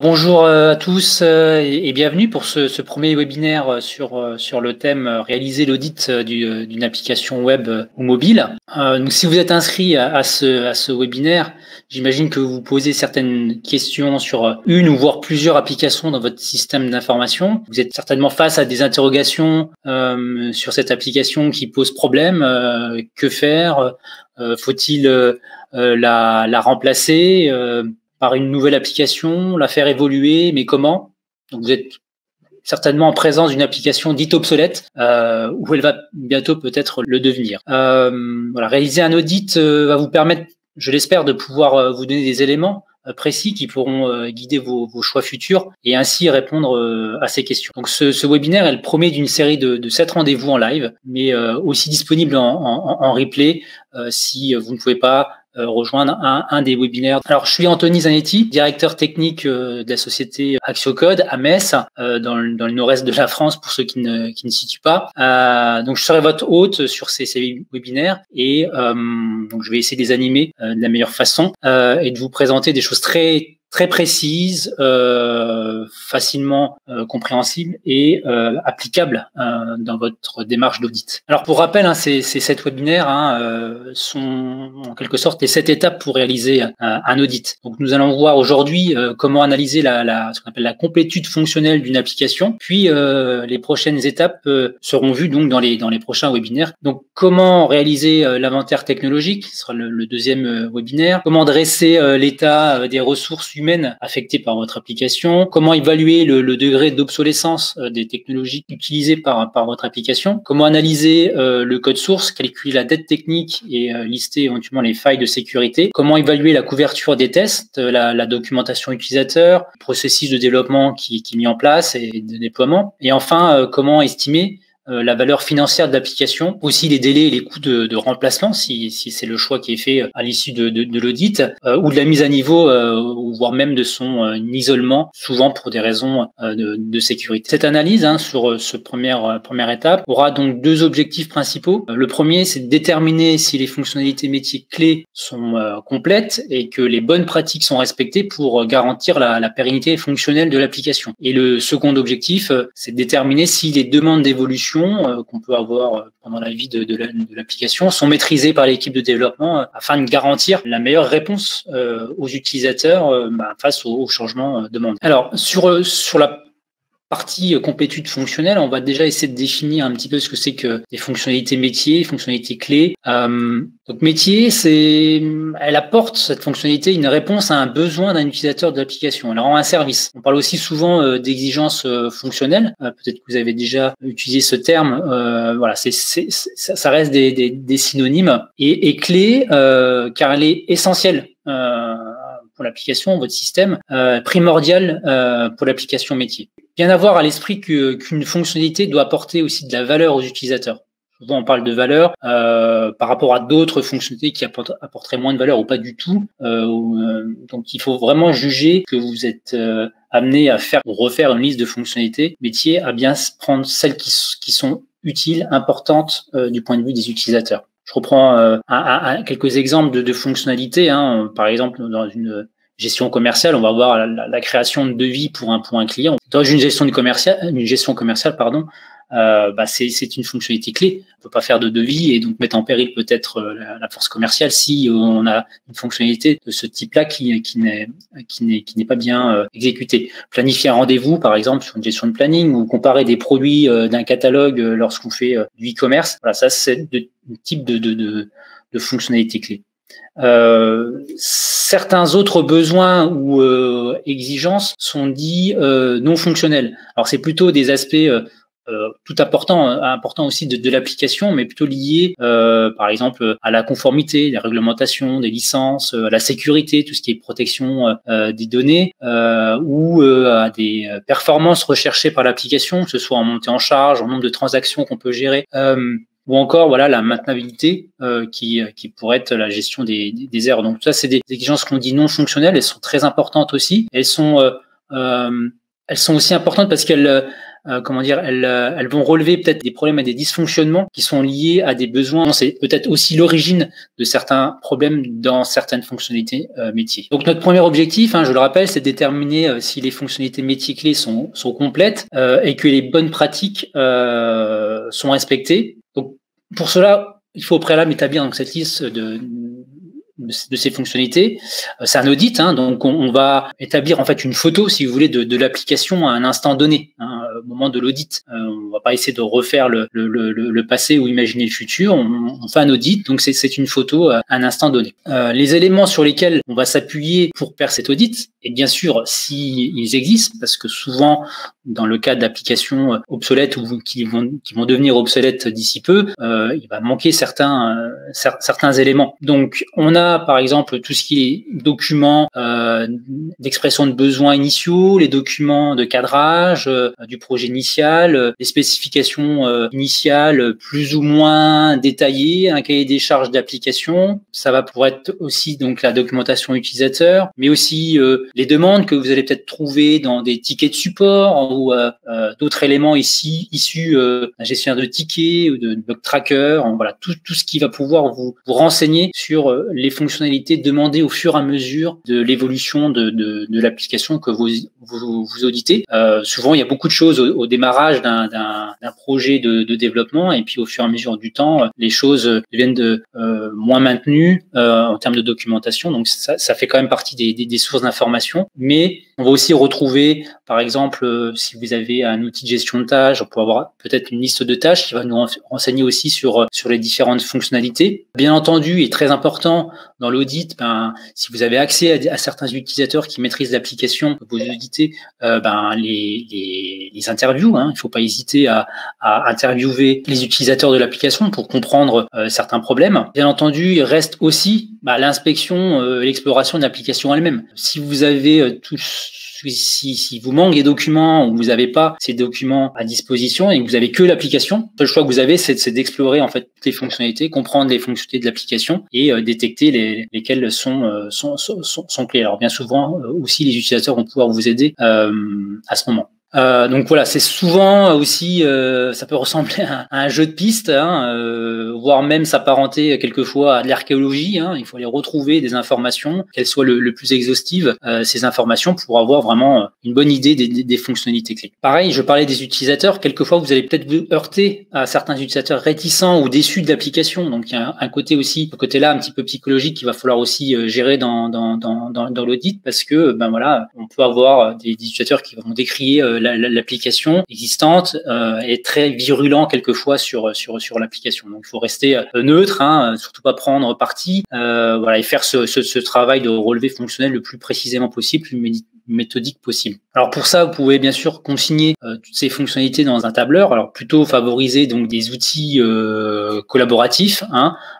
Bonjour à tous et bienvenue pour ce premier webinaire sur le thème réaliser l'audit d'une application web ou mobile. Donc si vous êtes inscrit à ce webinaire, j'imagine que vous posez certaines questions sur une ou voire plusieurs applications dans votre système d'information. Vous êtes certainement face à des interrogations sur cette application qui pose problème. Que faire? Faut-il la remplacer par une nouvelle application, la faire évoluer, mais comment? Donc vous êtes certainement en présence d'une application dite obsolète, où elle va bientôt peut-être le devenir. Voilà, réaliser un audit va vous permettre, je l'espère, de pouvoir vous donner des éléments précis qui pourront guider vos choix futurs et ainsi répondre à ces questions. Donc ce webinaire est le premier d'une série de 7 rendez-vous en live, mais aussi disponible en replay si vous ne pouvez pas rejoindre un des webinaires. Alors, je suis Anthony Zanetti, directeur technique de la société Axiocode à Metz, dans le nord-est de la France pour ceux qui ne situent pas. Donc, je serai votre hôte sur ces webinaires et donc je vais essayer de les animer de la meilleure façon et de vous présenter des choses très précises, facilement compréhensibles et applicables dans votre démarche d'audit. Alors pour rappel, ces 7 webinaires sont en quelque sorte les 7 étapes pour réaliser un audit. Donc nous allons voir aujourd'hui comment analyser ce qu'on appelle la complétude fonctionnelle d'une application. Puis les prochaines étapes seront vues donc dans les prochains webinaires. Donc comment réaliser l'inventaire technologique, ce sera le deuxième webinaire. Comment dresser l'état des ressources humaines affectées par votre application. Comment évaluer le degré d'obsolescence des technologies utilisées par votre application. Comment analyser le code source, calculer la dette technique et lister éventuellement les failles de sécurité. Comment évaluer la couverture des tests, la documentation utilisateur, le processus de développement qui est mis en place et de déploiement. Et enfin, comment estimer la valeur financière de l'application, aussi les délais et les coûts de remplacement si c'est le choix qui est fait à l'issue de l'audit, ou de la mise à niveau, ou voire même de son isolement, souvent pour des raisons de sécurité. Cette analyse sur ce première étape aura donc 2 objectifs principaux. Le premier, c'est de déterminer si les fonctionnalités métiers clés sont complètes et que les bonnes pratiques sont respectées pour garantir la pérennité fonctionnelle de l'application. Et le second objectif, c'est de déterminer si les demandes d'évolution qu'on peut avoir pendant la vie de l'application sont maîtrisées par l'équipe de développement afin de garantir la meilleure réponse aux utilisateurs face aux changements demandés. Alors sur la partie complétude fonctionnelle, on va déjà essayer de définir un petit peu ce que c'est que des fonctionnalités métiers, fonctionnalités clés. Donc métier, elle apporte cette fonctionnalité une réponse à un besoin d'un utilisateur de l'application. Elle rend un service. On parle aussi souvent d'exigences fonctionnelles. Peut-être que vous avez déjà utilisé ce terme. Voilà, ça reste des synonymes et clé car elle est essentielle. Pour l'application, votre système, primordial pour l'application métier. Bien avoir à l'esprit qu'une fonctionnalité doit apporter aussi de la valeur aux utilisateurs. Souvent, on parle de valeur par rapport à d'autres fonctionnalités qui apporteraient moins de valeur ou pas du tout. Donc, il faut vraiment juger que vous êtes amené à faire ou refaire une liste de fonctionnalités métiers, à bien prendre celles qui sont utiles, importantes du point de vue des utilisateurs. Je reprends quelques exemples de fonctionnalités. Par exemple, dans une gestion commerciale, on va voir la création de devis pour un client. Dans une gestion commerciale, c'est une fonctionnalité clé. On peut pas faire de devis et donc mettre en péril peut-être la force commerciale si on a une fonctionnalité de ce type-là qui n'est pas bien exécutée. Planifier un rendez-vous, par exemple, sur une gestion de planning ou comparer des produits d'un catalogue lorsqu'on fait du e-commerce. Voilà, ça c'est un type de fonctionnalité clé. Certains autres besoins ou exigences sont dits non fonctionnels. Alors c'est plutôt des aspects tout important aussi de l'application, mais plutôt liés par exemple à la conformité, des réglementations, des licences, à la sécurité, tout ce qui est protection des données, ou à des performances recherchées par l'application, que ce soit en montée en charge, en nombre de transactions qu'on peut gérer. Ou encore la maintenabilité qui pourrait être la gestion des erreurs. Donc tout ça, c'est des exigences qu'on dit non fonctionnelles. Elles sont très importantes aussi. Elles sont aussi importantes parce qu'elles comment dire, elles vont relever peut-être des problèmes et des dysfonctionnements qui sont liés à des besoins. C'est peut-être aussi l'origine de certains problèmes dans certaines fonctionnalités métiers. Donc notre premier objectif, je le rappelle, c'est de déterminer si les fonctionnalités métiers clés sont complètes et que les bonnes pratiques sont respectées. Donc pour cela, il faut au préalable établir donc cette liste de ces fonctionnalités. C'est un audit, donc on va établir en fait une photo, si vous voulez, de l'application à un instant donné, au moment de l'audit. On va pas essayer de refaire le passé ou imaginer le futur. On fait un audit, donc c'est une photo à un instant donné. Les éléments sur lesquels on va s'appuyer pour faire cet audit, et bien sûr, s'ils existent, parce que souvent, dans le cas d'applications obsolètes ou qui vont devenir obsolètes d'ici peu, il va manquer certains éléments. Donc, on a par exemple tout ce qui est documents d'expression de besoins initiaux, les documents de cadrage du projet initial, les spécifications initiales plus ou moins détaillées, un cahier des charges d'application. Ça va pouvoir être aussi donc la documentation utilisateur, mais aussi les demandes que vous allez peut-être trouver dans des tickets de support ou d'autres éléments ici issus d'un gestionnaire de tickets ou de bug tracker. Voilà, tout ce qui va pouvoir vous renseigner sur les fonctionnalités demandées au fur et à mesure de l'évolution de l'application que vous auditez. Souvent, il y a beaucoup de choses au démarrage d'un projet de développement, et puis au fur et à mesure du temps, les choses deviennent moins maintenues en termes de documentation. Donc ça fait quand même partie des sources d'information. Mais on va aussi retrouver, par exemple, si vous avez un outil de gestion de tâches, on peut avoir peut-être une liste de tâches qui va nous renseigner aussi sur les différentes fonctionnalités. Bien entendu, et très important dans l'audit, si vous avez accès à certains utilisateurs qui maîtrisent l'application que vous auditez, les interviews. Il ne faut pas hésiter à interviewer les utilisateurs de l'application pour comprendre certains problèmes. Bien entendu, il reste aussi l'inspection, l'exploration de l'application elle-même. Si vous avez si vous manque des documents ou vous n'avez pas ces documents à disposition et que vous avez que l'application, le seul choix que vous avez, c'est d'explorer en fait toutes les fonctionnalités, comprendre les fonctionnalités de l'application et détecter lesquelles sont clés. Alors bien souvent aussi les utilisateurs vont pouvoir vous aider à ce moment. Donc voilà, c'est souvent aussi, ça peut ressembler à un jeu de pistes, voire même s'apparenter quelquefois à de l'archéologie. Il faut aller retrouver des informations, qu'elles soient le plus exhaustives, ces informations, pour avoir vraiment une bonne idée des fonctionnalités clés. Pareil, je parlais des utilisateurs. Quelquefois, vous allez peut-être vous heurter à certains utilisateurs réticents ou déçus de l'application. Donc il y a un côté aussi, ce côté-là, un petit peu psychologique, qu'il va falloir aussi gérer dans l'audit, parce que on peut avoir des utilisateurs qui vont décrier l'application existante est très virulent quelquefois sur l'application. Donc il faut rester neutre, surtout pas prendre parti, et faire ce travail de relevé fonctionnel le plus précisément possible, le plus méthodique possible. Alors pour ça, vous pouvez bien sûr consigner toutes ces fonctionnalités dans un tableur. Alors plutôt favoriser donc des outils collaboratifs,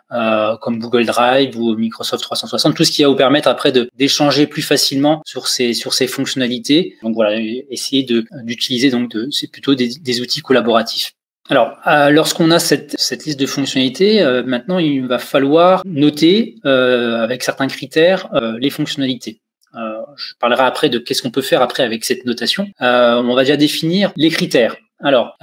comme Google Drive ou Microsoft 360, tout ce qui va vous permettre après d'échanger plus facilement sur ces fonctionnalités. Donc voilà, essayer d'utiliser c'est plutôt des outils collaboratifs. Alors, lorsqu'on a cette liste de fonctionnalités, maintenant il va falloir noter avec certains critères les fonctionnalités. Je parlerai après de qu'est-ce qu'on peut faire après avec cette notation. On va déjà définir les critères. Alors,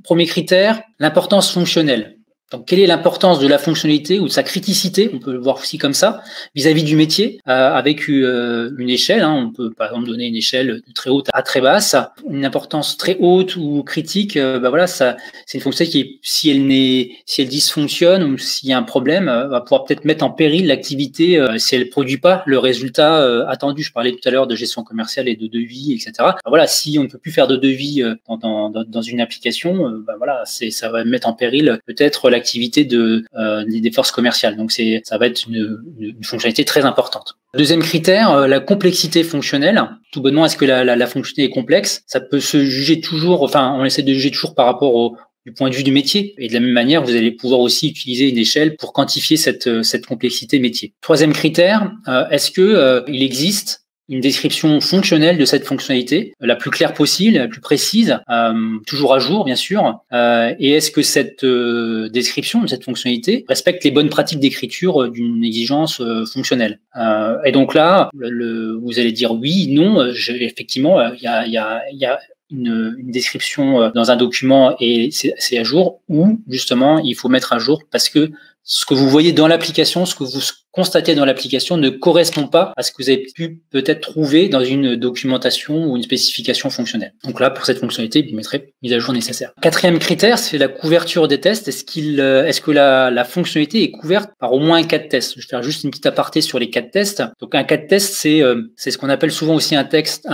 premier critère, l'importance fonctionnelle. Donc, quelle est l'importance de la fonctionnalité ou de sa criticité, on peut le voir aussi comme ça, vis-à-vis du métier, avec une échelle. On peut par exemple donner une échelle de très haute à très basse. Une importance très haute ou critique, ça, c'est une fonctionnalité qui, si elle dysfonctionne ou s'il y a un problème, va pouvoir peut-être mettre en péril l'activité si elle produit pas le résultat attendu. Je parlais tout à l'heure de gestion commerciale et de devis, etc. Si on ne peut plus faire de devis dans une application, ça va mettre en péril peut-être l'activité des forces commerciales. Donc ça va être une fonctionnalité très importante. Deuxième critère, la complexité fonctionnelle. Tout bonnement, est-ce que la fonctionnalité est complexe? Ça peut se juger toujours, on essaie de juger toujours par rapport du point de vue du métier. Et de la même manière, vous allez pouvoir aussi utiliser une échelle pour quantifier cette complexité métier. Troisième critère, est-ce que il existe une description fonctionnelle de cette fonctionnalité, la plus claire possible, la plus précise, toujours à jour bien sûr. Et est-ce que cette description de cette fonctionnalité respecte les bonnes pratiques d'écriture d'une exigence fonctionnelle? Et donc là, vous allez dire oui, non. Effectivement, il y a une description dans un document et c'est à jour, ou justement il faut mettre à jour parce que ce que vous voyez dans l'application, ce que vous constatez dans l'application ne correspond pas à ce que vous avez pu peut-être trouver dans une documentation ou une spécification fonctionnelle. Donc là, pour cette fonctionnalité, vous mettrez mise à jour nécessaire. Quatrième critère, c'est la couverture des tests. Est-ce que la fonctionnalité est couverte par au moins un cas de test? Je vais faire juste une petite aparté sur les cas de test. Donc un cas de test, c'est ce qu'on appelle souvent aussi un test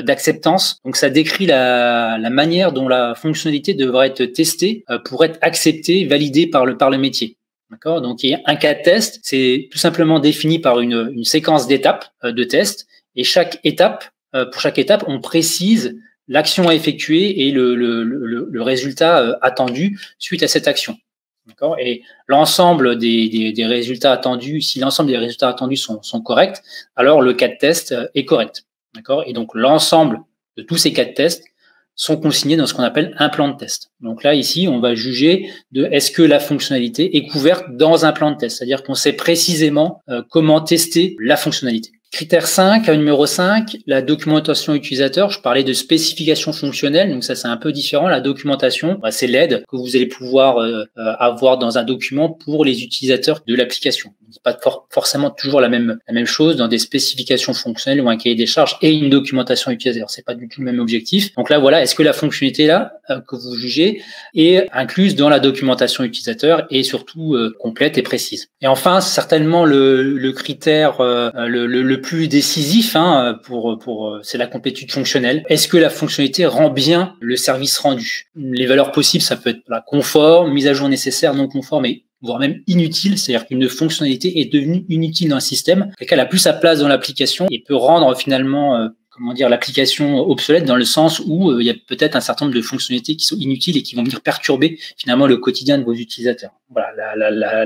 d'acceptance. Donc ça décrit la manière dont la fonctionnalité devrait être testée pour être acceptée, validée par le métier. D'accord. Donc, il y a un cas de test, c'est tout simplement défini par une séquence d'étapes de test, et pour chaque étape, on précise l'action à effectuer et le résultat attendu suite à cette action. D'accord. Et l'ensemble des résultats attendus, si l'ensemble des résultats attendus sont corrects, alors le cas de test est correct. D'accord. Et donc, l'ensemble de tous ces cas de test sont consignés dans ce qu'on appelle un plan de test. Donc là, ici, on va juger de est-ce que la fonctionnalité est couverte dans un plan de test, c'est-à-dire qu'on sait précisément comment tester la fonctionnalité. Critère 5, numéro 5, la documentation utilisateur. Je parlais de spécification fonctionnelle, donc ça c'est un peu différent. La documentation, c'est l'aide que vous allez pouvoir avoir dans un document pour les utilisateurs de l'application. C'est pas forcément toujours la même chose dans des spécifications fonctionnelles ou un cahier des charges et une documentation utilisateur. C'est pas du tout le même objectif. Donc là, voilà, est-ce que la fonctionnalité là que vous jugez est incluse dans la documentation utilisateur et surtout complète et précise. Et enfin, certainement le critère le plus décisif c'est la complétude fonctionnelle. Est-ce que la fonctionnalité rend bien le service rendu? Les valeurs possibles, ça peut être conforme, mise à jour nécessaire, non conforme et voire même inutile, c'est-à-dire qu'une fonctionnalité est devenue inutile dans un système, qu'elle a plus sa place dans l'application et peut rendre finalement l'application obsolète dans le sens où il y a peut-être un certain nombre de fonctionnalités qui sont inutiles et qui vont venir perturber finalement le quotidien de vos utilisateurs. Voilà,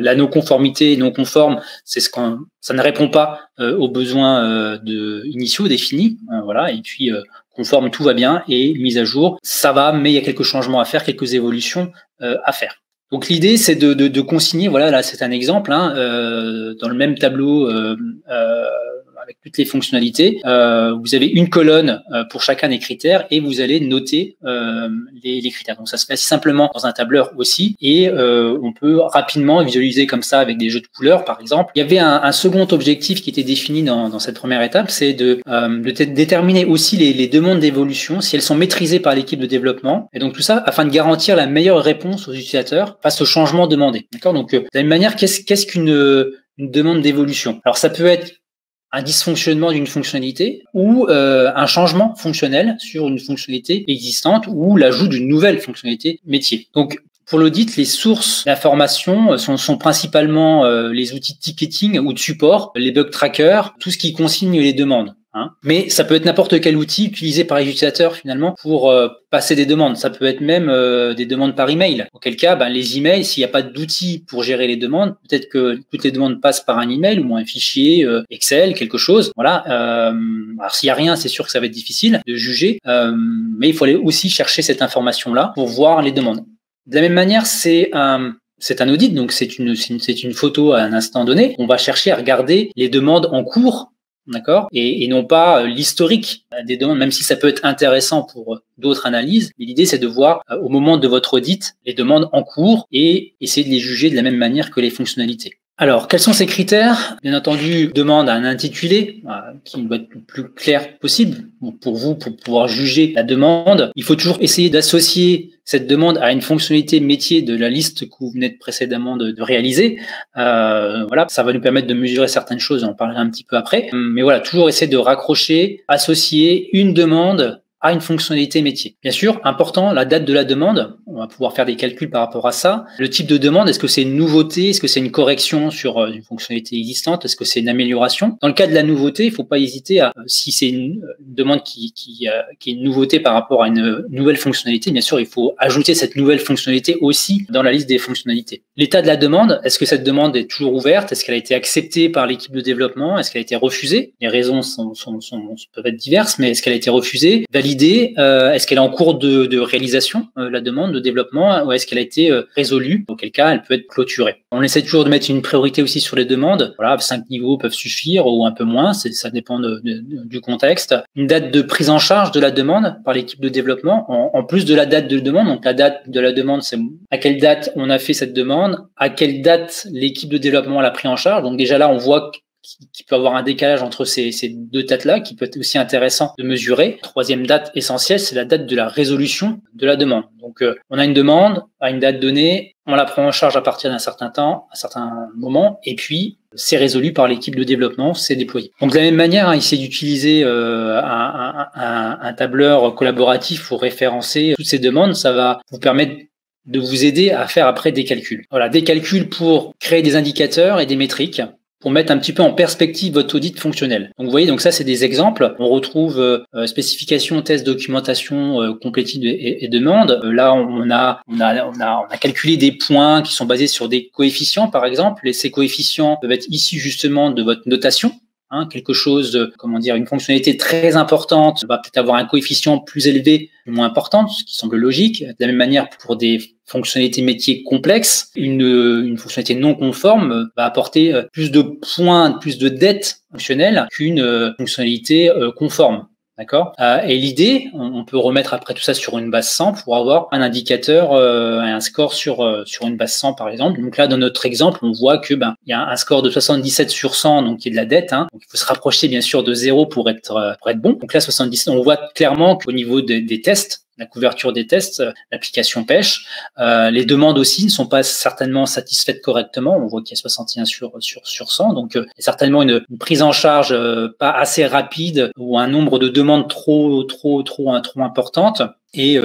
la non-conformité non conforme, ça ne répond pas aux besoins initiaux définis, voilà, et puis conforme, tout va bien, et mise à jour, ça va, mais il y a quelques changements à faire, quelques évolutions à faire. Donc l'idée, c'est de consigner, voilà, là c'est un exemple, dans le même tableau avec toutes les fonctionnalités, vous avez une colonne pour chacun des critères et vous allez noter les critères. Donc ça se fait assez simplement dans un tableur aussi, et on peut rapidement visualiser comme ça avec des jeux de couleurs par exemple. Il y avait un second objectif qui était défini dans cette première étape, c'est de déterminer aussi les demandes d'évolution, si elles sont maîtrisées par l'équipe de développement, et donc tout ça afin de garantir la meilleure réponse aux utilisateurs face aux changements demandés. D'accord. Donc de la même manière, qu'est-ce qu'une demande d'évolution? Alors ça peut être un dysfonctionnement d'une fonctionnalité ou un changement fonctionnel sur une fonctionnalité existante ou l'ajout d'une nouvelle fonctionnalité métier. Donc, pour l'audit, les sources d'information sont principalement les outils de ticketing ou de support, les bug trackers, tout ce qui consigne les demandes. Mais ça peut être n'importe quel outil utilisé par les utilisateurs finalement pour passer des demandes. Ça peut être même des demandes par email. Auquel cas, les emails, s'il n'y a pas d'outil pour gérer les demandes, peut-être que toutes les demandes passent par un email ou un fichier Excel, quelque chose. Voilà. Alors s'il n'y a rien, c'est sûr que ça va être difficile de juger, mais il faut aller aussi chercher cette information-là pour voir les demandes. De la même manière, c'est un audit, donc c'est une photo à un instant donné. On va chercher à regarder les demandes en cours. D'accord, et non pas l'historique des demandes, même si ça peut être intéressant pour d'autres analyses. Mais l'idée, c'est de voir au moment de votre audit les demandes en cours et essayer de les juger de la même manière que les fonctionnalités. Alors, quels sont ces critères? Bien entendu, demande à un intitulé qui doit être le plus clair possible pour vous, pour pouvoir juger la demande. Il faut toujours essayer d'associer cette demande à une fonctionnalité métier de la liste que vous venez précédemment de réaliser. Voilà, ça va nous permettre de mesurer certaines choses, on en parlera un petit peu après. Mais voilà, toujours essayer de raccrocher, associer une demande à une fonctionnalité métier. Bien sûr, important, la date de la demande. On va pouvoir faire des calculs par rapport à ça. Le type de demande, est-ce que c'est une nouveauté? Est-ce que c'est une correction sur une fonctionnalité existante? Est-ce que c'est une amélioration? Dans le cas de la nouveauté, il ne faut pas hésiter à, si c'est une demande qui est une nouveauté par rapport à une nouvelle fonctionnalité, bien sûr, il faut ajouter cette nouvelle fonctionnalité aussi dans la liste des fonctionnalités. L'état de la demande, est-ce que cette demande est toujours ouverte? Est-ce qu'elle a été acceptée par l'équipe de développement? Est-ce qu'elle a été refusée? Les raisons peuvent être diverses, mais est-ce qu'elle a été refusée? valider, est-ce qu'elle est en cours de réalisation, la demande de développement, ou est-ce qu'elle a été résolue, auquel cas elle peut être clôturée. On essaie toujours de mettre une priorité aussi sur les demandes. Voilà, 5 niveaux peuvent suffire ou un peu moins, ça dépend du contexte. Une date de prise en charge de la demande par l'équipe de développement, en plus de la date de demande. Donc la date de la demande, c'est à quelle date on a fait cette demande, à quelle date l'équipe de développement l'a pris en charge. Donc déjà là, on voit qu'il peut avoir un décalage entre ces deux dates-là, qui peut être aussi intéressant de mesurer. Troisième date essentielle, c'est la date de la résolution de la demande. Donc, on a une demande à une date donnée, on la prend en charge à partir d'un certain temps, à un certain moment, et puis c'est résolu par l'équipe de développement, c'est déployé. Donc, de la même manière, essayer d'utiliser un tableur collaboratif pour référencer toutes ces demandes, ça va vous permettre de vous aider à faire après des calculs. Voilà, des calculs pour créer des indicateurs et des métriques, pour mettre un petit peu en perspective votre audit fonctionnel. Donc vous voyez, donc ça c'est des exemples. On retrouve spécification, test, documentation, complétude et demande. Là on a calculé des points qui sont basés sur des coefficients par exemple, et ces coefficients peuvent être issus justement de votre notation. Quelque chose, une fonctionnalité très importante va peut-être avoir un coefficient plus élevé ou moins important, ce qui semble logique. De la même manière, pour des fonctionnalités métiers complexes, une fonctionnalité non conforme va apporter plus de points, plus de dettes fonctionnelles qu'une fonctionnalité conforme. D'accord. Et l'idée, on peut remettre après tout ça sur une base 100 pour avoir un indicateur, un score sur une base 100 par exemple. Donc là, dans notre exemple, on voit que il y a un score de 77 sur 100, donc qui est de la dette. Donc il faut se rapprocher bien sûr de 0 pour être bon. Donc là, 77, on voit clairement qu'au niveau des tests, la couverture des tests, l'application pêche. Les demandes aussi ne sont pas certainement satisfaites correctement. On voit qu'il y a 61 sur 100. Donc, il y a certainement une prise en charge pas assez rapide ou un nombre de demandes trop importante. Et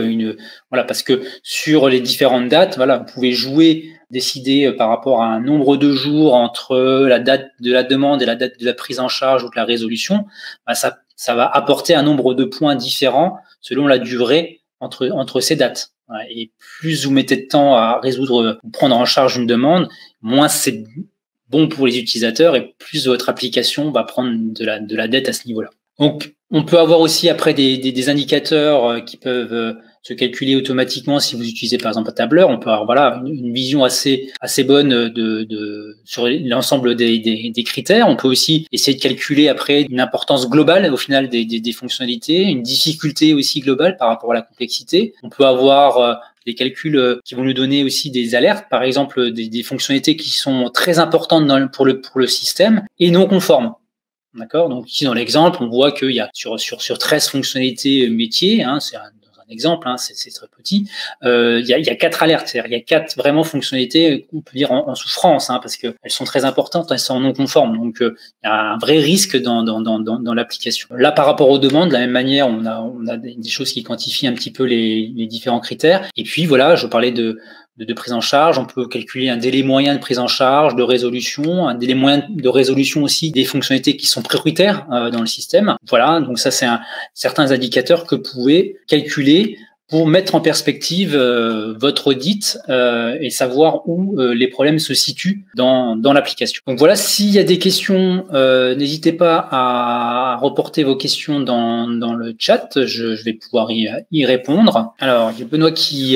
parce que sur les différentes dates, vous pouvez décider par rapport à un nombre de jours entre la date de la demande et la date de la prise en charge ou de la résolution. Ça va apporter un nombre de points différents selon la durée entre ces dates. Et plus vous mettez de temps à résoudre ou prendre en charge une demande, moins c'est bon pour les utilisateurs et plus votre application va prendre de la dette à ce niveau-là. Donc, on peut avoir aussi après des indicateurs qui peuvent se calculer automatiquement si vous utilisez par exemple un tableur. On peut avoir une vision assez bonne sur l'ensemble des critères. On peut aussi essayer de calculer après une importance globale au final des fonctionnalités, une difficulté aussi globale par rapport à la complexité. On peut avoir des calculs qui vont nous donner aussi des alertes, par exemple des fonctionnalités qui sont très importantes pour le système et non conformes. D'accord. Donc ici dans l'exemple, on voit qu'il y a sur 13 fonctionnalités métiers, c'est un exemple, c'est très petit. Il y a 4 alertes, c'est-à-dire il y a 4 vraiment fonctionnalités qu'on peut dire en souffrance, parce que elles sont très importantes, elles sont non conformes. Donc il y a un vrai risque dans l'application. Là, par rapport aux demandes, de la même manière, on a des choses qui quantifient un petit peu les différents critères. Et puis voilà, je parlais de prise en charge, on peut calculer un délai moyen de prise en charge, de résolution, un délai moyen de résolution aussi des fonctionnalités qui sont prioritaires dans le système. Voilà, donc ça c'est certains indicateurs que vous pouvez calculer pour mettre en perspective votre audit et savoir où les problèmes se situent dans l'application. Donc voilà, s'il y a des questions, n'hésitez pas à reporter vos questions dans le chat, je vais pouvoir y répondre. Alors, il y a Benoît qui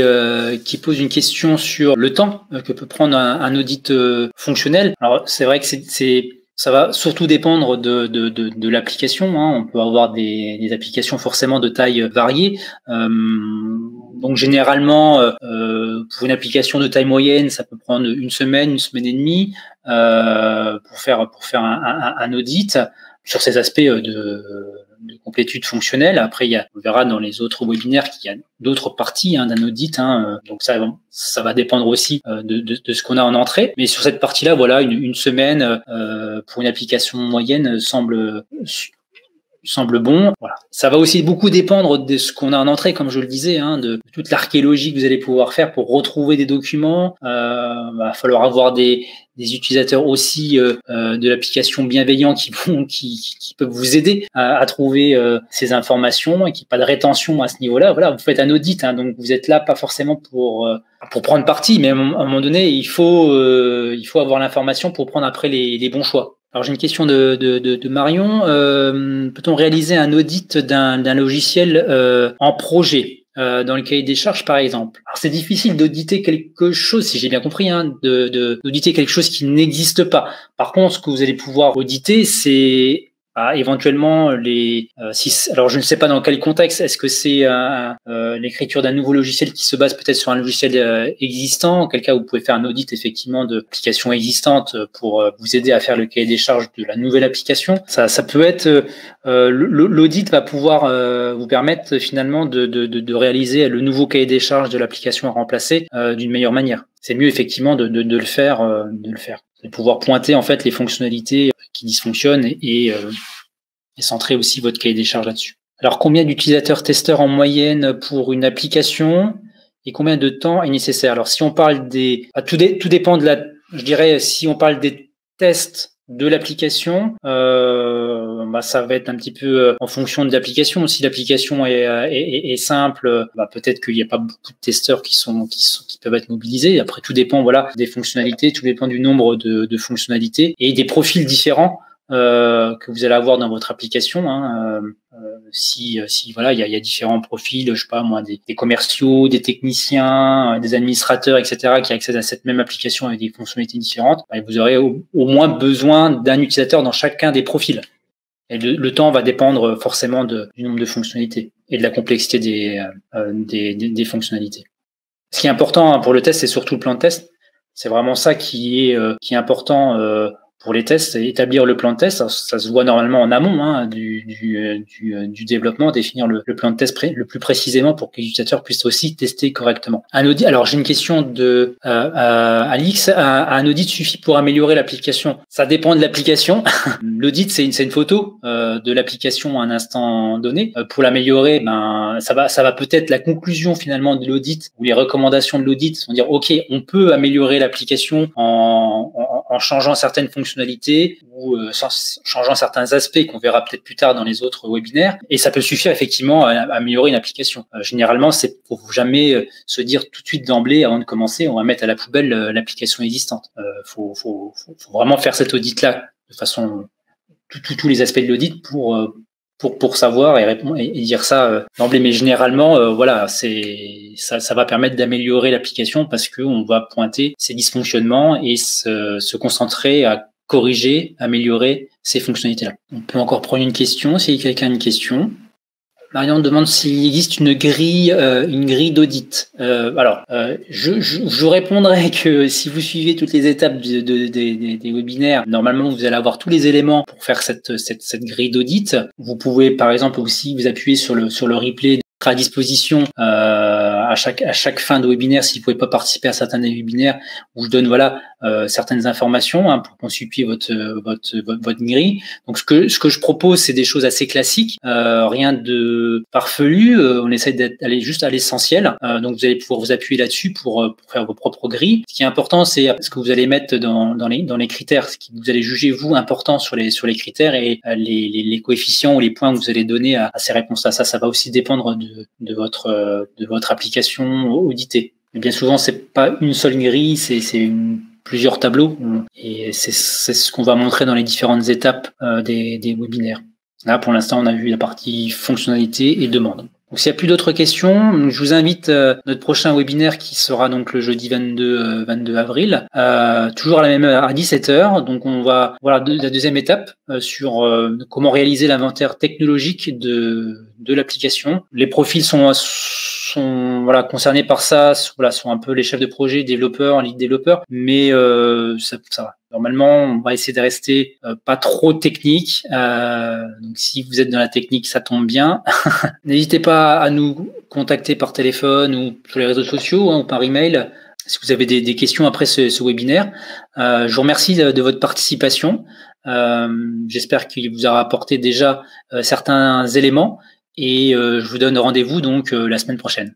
pose une question sur le temps que peut prendre un audit fonctionnel. Alors, c'est vrai que ça va surtout dépendre de l'application. On peut avoir des applications forcément de taille variée. Donc généralement, pour une application de taille moyenne, ça peut prendre une semaine et demie pour faire un audit sur ces aspects de complétude fonctionnelle. Après, on verra dans les autres webinaires qu'il y a d'autres parties d'un audit. Donc ça va dépendre aussi de ce qu'on a en entrée. Mais sur cette partie-là, voilà, une semaine pour une application moyenne semble bon. Voilà. Ça va aussi beaucoup dépendre de ce qu'on a en entrée, comme je le disais, de toute l'archéologie que vous allez pouvoir faire pour retrouver des documents. Va falloir avoir des utilisateurs aussi de l'application bienveillants qui peuvent vous aider à trouver ces informations et qu'il n'y ait pas de rétention à ce niveau-là. Voilà, vous faites un audit, donc vous êtes là pas forcément pour prendre parti, mais à un moment donné, il faut avoir l'information pour prendre après les bons choix. Alors j'ai une question de Marion. Peut-on réaliser un audit d'un logiciel en projet dans le cahier des charges par exemple? Alors c'est difficile d'auditer quelque chose, si j'ai bien compris, hein, d'auditer quelque chose qui n'existe pas. Par contre, ce que vous allez pouvoir auditer, c'est éventuellement alors je ne sais pas dans quel contexte. Est-ce que c'est l'écriture d'un nouveau logiciel qui se base peut-être sur un logiciel existant, auquel cas vous pouvez faire un audit effectivement de l'application existante pour vous aider à faire le cahier des charges de la nouvelle application. Ça peut être l'audit va pouvoir vous permettre finalement de réaliser le nouveau cahier des charges de l'application à remplacer d'une meilleure manière. C'est mieux effectivement de le faire, de pouvoir pointer en fait les fonctionnalités qui dysfonctionnent et centrer aussi votre cahier des charges là-dessus. Alors combien d'utilisateurs testeurs en moyenne pour une application et combien de temps est nécessaire? Alors si on parle tout dépend je dirais si on parle des tests de l'application, ça va être un petit peu en fonction de l'application. Si l'application est simple, peut-être qu'il n'y a pas beaucoup de testeurs qui peuvent être mobilisés. Après, tout dépend, des fonctionnalités, tout dépend du nombre de fonctionnalités et des profils différents que vous allez avoir dans votre application. Si il y a différents profils, je sais pas moi, des commerciaux, des techniciens, des administrateurs, etc., qui accèdent à cette même application avec des fonctionnalités différentes, vous aurez au moins besoin d'un utilisateur dans chacun des profils. Et le temps va dépendre forcément du nombre de fonctionnalités et de la complexité des fonctionnalités. Ce qui est important pour le test, c'est surtout le plan de test. C'est vraiment ça qui est important pour les tests, établir le plan de test. Ça se voit normalement en amont du développement, définir le plan de test le plus précisément pour que l'utilisateur puisse aussi tester correctement. Un audit. Alors j'ai une question de Alix. Un audit suffit pour améliorer l'application? Ça dépend de l'application. L'audit c'est une photo de l'application à un instant donné. Pour l'améliorer, ça va peut-être la conclusion finalement de l'audit ou les recommandations de l'audit vont dire ok, on peut améliorer l'application en changeant certaines fonctionnalités ou changeant certains aspects qu'on verra peut-être plus tard dans les autres webinaires. Et ça peut suffire effectivement à améliorer une application. Généralement, c'est pour jamais se dire tout de suite d'emblée, avant de commencer, on va mettre à la poubelle l'application existante. Faut vraiment faire cet audit-là de façon tous les aspects de l'audit pour savoir et répondre et dire ça d'emblée. Mais généralement, ça va permettre d'améliorer l'application parce que on va pointer ses dysfonctionnements et se concentrer à corriger, améliorer ces fonctionnalités-là. On peut encore prendre une question si quelqu'un a une question. Marianne demande s'il existe une grille d'audit. Je répondrai que si vous suivez toutes les étapes des webinaires, normalement vous allez avoir tous les éléments pour faire cette grille d'audit. Vous pouvez par exemple aussi vous appuyer sur le replay à disposition à chaque fin de webinaire si vous pouvez pas participer à certains des webinaires où je donne certaines informations pour constituer votre grille. Donc ce que je propose c'est des choses assez classiques, rien de farfelu, on essaie d'aller juste à l'essentiel. Donc vous allez pouvoir vous appuyer là-dessus pour faire vos propres grilles. Ce qui est important c'est ce que vous allez mettre dans les critères, ce que vous allez juger vous important sur les critères et les coefficients ou les points que vous allez donner à ces réponses-là. Ça va aussi dépendre de votre application auditée. Mais bien souvent, c'est pas une seule grille, c'est plusieurs tableaux. Et c'est ce qu'on va montrer dans les différentes étapes des webinaires. Là, pour l'instant, on a vu la partie fonctionnalité et demande. Donc, s'il n'y a plus d'autres questions, je vous invite à notre prochain webinaire qui sera donc le jeudi 22 avril, toujours à la même heure, à 17h. Donc, on va voir la deuxième étape sur comment réaliser l'inventaire technologique de l'application. Les profils sont concernés par ça, sont un peu les chefs de projet, développeurs, lead développeurs, mais ça va. Normalement, on va essayer de rester pas trop technique. Donc, si vous êtes dans la technique, ça tombe bien. N'hésitez pas à nous contacter par téléphone ou sur les réseaux sociaux ou par email si vous avez des questions après ce webinaire. Je vous remercie de votre participation. J'espère qu'il vous aura apporté déjà certains éléments et je vous donne rendez-vous donc la semaine prochaine.